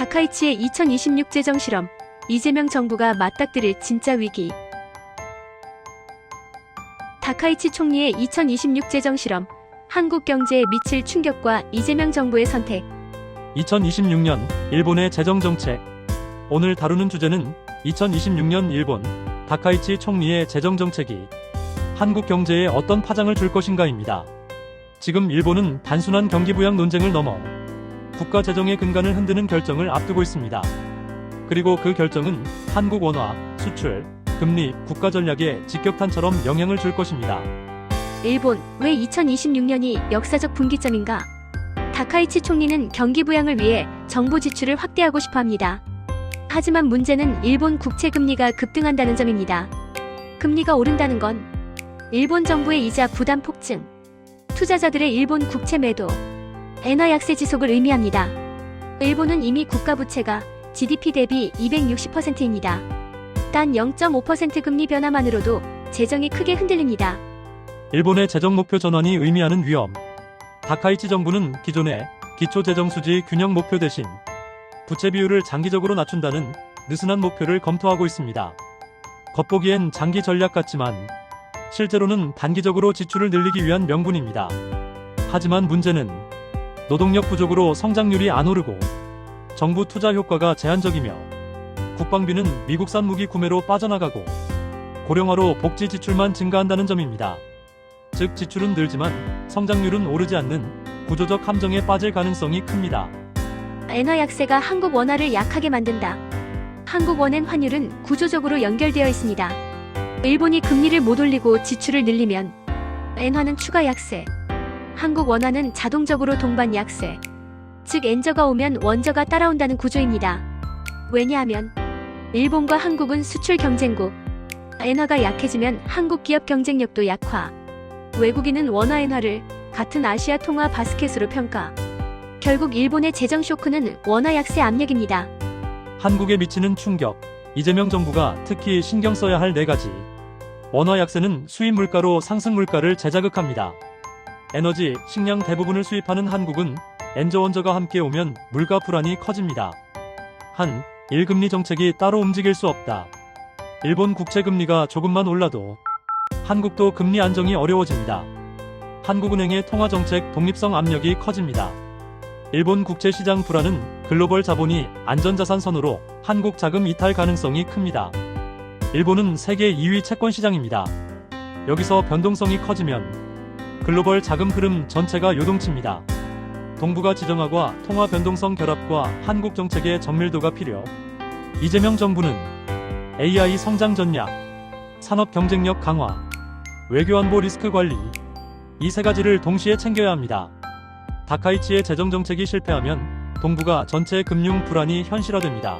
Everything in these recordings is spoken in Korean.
다카이치의 2026 재정 실험, 이재명 정부가 맞닥뜨릴 진짜 위기. 다카이치 총리의 2026 재정 실험, 한국 경제에 미칠 충격과 이재명 정부의 선택. 2026년 일본의 재정 정책. 오늘 다루는 주제는 2026년 일본 다카이치 총리의 재정 정책이 한국 경제에 어떤 파장을 줄 것인가입니다. 지금 일본은 단순한 경기 부양 논쟁을 넘어 국가 재정의 근간을 흔드는 결정을 앞두고 있습니다. 그리고 그 결정은 한국 원화, 수출, 금리, 국가 전략에 직격탄처럼 영향을 줄 것입니다. 일본, 왜 2026년이 역사적 분기점인가? 다카이치 총리는 경기 부양을 위해 정부 지출을 확대하고 싶어 합니다. 하지만 문제는 일본 국채 금리가 급등한다는 점입니다. 금리가 오른다는 건 일본 정부의 이자 부담 폭증, 투자자들의 일본 국채 매도, 엔화 약세 지속을 의미합니다. 일본은 이미 국가 부채가 GDP 대비 260%입니다. 단 0.5% 금리 변화만으로도 재정이 크게 흔들립니다. 일본의 재정 목표 전환이 의미하는 위험. 다카이치 정부는 기존의 기초재정수지 균형 목표 대신 부채 비율을 장기적으로 낮춘다는 느슨한 목표를 검토하고 있습니다. 겉보기엔 장기 전략 같지만 실제로는 단기적으로 지출을 늘리기 위한 명분입니다. 하지만 문제는 노동력 부족으로 성장률이 안 오르고 정부 투자 효과가 제한적이며 국방비는 미국산 무기 구매로 빠져나가고 고령화로 복지 지출만 증가한다는 점입니다. 즉 지출은 늘지만 성장률은 오르지 않는 구조적 함정에 빠질 가능성이 큽니다. 엔화 약세가 한국 원화를 약하게 만든다. 한국 원엔 환율은 구조적으로 연결되어 있습니다. 일본이 금리를 못 올리고 지출을 늘리면 엔화는 추가 약세, 한국 원화는 자동적으로 동반 약세, 즉 엔저가 오면 원저가 따라온다는 구조입니다. 왜냐하면 일본과 한국은 수출 경쟁국, 엔화가 약해지면 한국 기업 경쟁력도 약화, 외국인은 원화 엔화를 같은 아시아 통화 바스켓으로 평가. 결국 일본의 재정 쇼크는 원화 약세 압력입니다. 한국에 미치는 충격. 이재명 정부가 특히 신경 써야 할 4가지. 원화 약세는 수입 물가로 상승 물가를 재자극합니다. 에너지, 식량 대부분을 수입하는 한국은 엔저 원저가 함께 오면 물가 불안이 커집니다. 1금리 정책이 따로 움직일 수 없다. 일본 국채 금리가 조금만 올라도 한국도 금리 안정이 어려워집니다. 한국은행의 통화정책 독립성 압력이 커집니다. 일본 국채 시장 불안은 글로벌 자본이 안전자산 선으로 한국 자금 이탈 가능성이 큽니다. 일본은 세계 2위 채권 시장입니다. 여기서 변동성이 커지면 글로벌 자금 흐름 전체가 요동칩니다. 동북아 지정학과 통화 변동성 결합과 한국 정책의 정밀도가 필요. 이재명 정부는 AI 성장 전략, 산업 경쟁력 강화, 외교안보 리스크 관리, 이 3가지를 동시에 챙겨야 합니다. 다카이치의 재정 정책이 실패하면 동북아 전체 금융 불안이 현실화됩니다.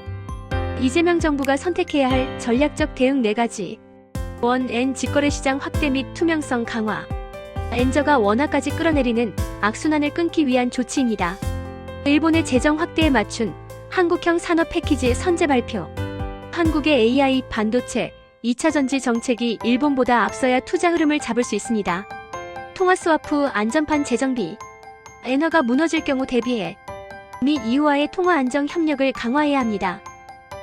이재명 정부가 선택해야 할 전략적 대응 4가지. 원-엔 직거래 시장 확대 및 투명성 강화. 엔저가 원화까지 끌어내리는 악순환을 끊기 위한 조치입니다. 일본의 재정 확대에 맞춘 한국형 산업 패키지 선제 발표. 한국의 AI, 반도체, 2차 전지 정책이 일본보다 앞서야 투자 흐름을 잡을 수 있습니다. 통화스와프 안전판 재정비. 엔화가 무너질 경우 대비해 미 EU와의 통화 안정 협력을 강화해야 합니다.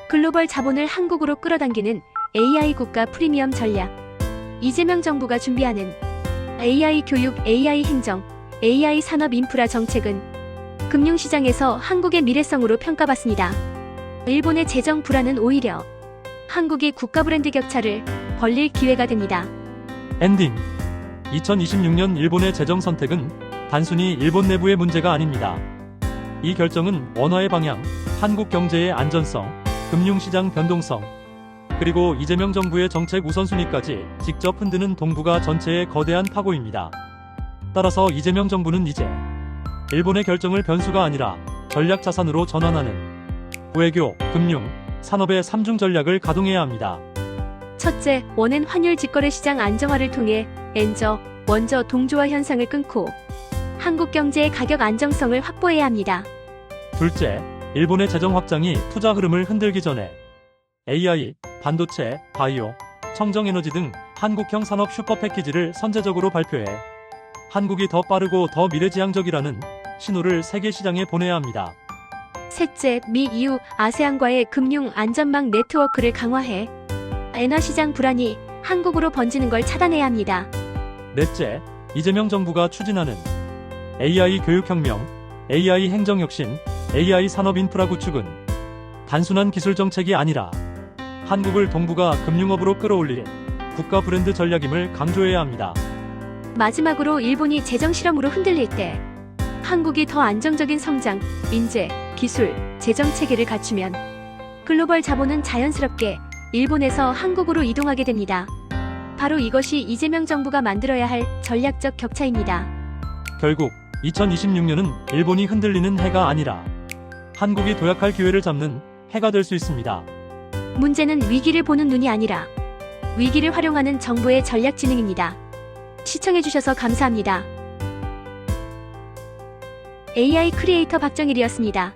글로벌 자본을 한국으로 끌어당기는 AI 국가 프리미엄 전략. 이재명 정부가 준비하는 AI 교육, AI 행정, AI 산업 인프라 정책은 금융시장에서 한국의 미래성으로 평가받습니다. 일본의 재정 불안은 오히려 한국이 국가 브랜드 격차를 벌릴 기회가 됩니다. 엔딩. 2026년 일본의 재정 선택은 단순히 일본 내부의 문제가 아닙니다. 이 결정은 원화의 방향, 한국 경제의 안전성, 금융시장 변동성, 그리고 이재명 정부의 정책 우선순위까지 직접 흔드는 동북아 전체의 거대한 파고입니다. 따라서 이재명 정부는 이제 일본의 결정을 변수가 아니라 전략 자산으로 전환하는 외교, 금융, 산업의 3중 전략을 가동해야 합니다. 첫째, 원엔 환율 직거래 시장 안정화를 통해 엔저, 원저 동조화 현상을 끊고 한국 경제의 가격 안정성을 확보해야 합니다. 둘째, 일본의 재정 확장이 투자 흐름을 흔들기 전에 AI, 반도체, 바이오, 청정에너지 등 한국형 산업 슈퍼 패키지를 선제적으로 발표해 한국이 더 빠르고 더 미래지향적이라는 신호를 세계 시장에 보내야 합니다. 셋째, 미 EU, 아세안과의 금융 안전망 네트워크를 강화해 엔화 시장 불안이 한국으로 번지는 걸 차단해야 합니다. 넷째, 이재명 정부가 추진하는 AI 교육혁명, AI 행정혁신, AI 산업 인프라 구축은 단순한 기술 정책이 아니라 한국을 동북아 금융업으로 끌어올릴 국가 브랜드 전략임을 강조해야 합니다. 마지막으로 일본이 재정 실험으로 흔들릴 때 한국이 더 안정적인 성장, 인재, 기술, 재정 체계를 갖추면 글로벌 자본은 자연스럽게 일본에서 한국으로 이동하게 됩니다. 바로 이것이 이재명 정부가 만들어야 할 전략적 격차입니다. 결국 2026년은 일본이 흔들리는 해가 아니라 한국이 도약할 기회를 잡는 해가 될 수 있습니다. 문제는 위기를 보는 눈이 아니라 위기를 활용하는 정부의 전략 지능입니다. 시청해주셔서 감사합니다. AI 크리에이터 박정일이었습니다.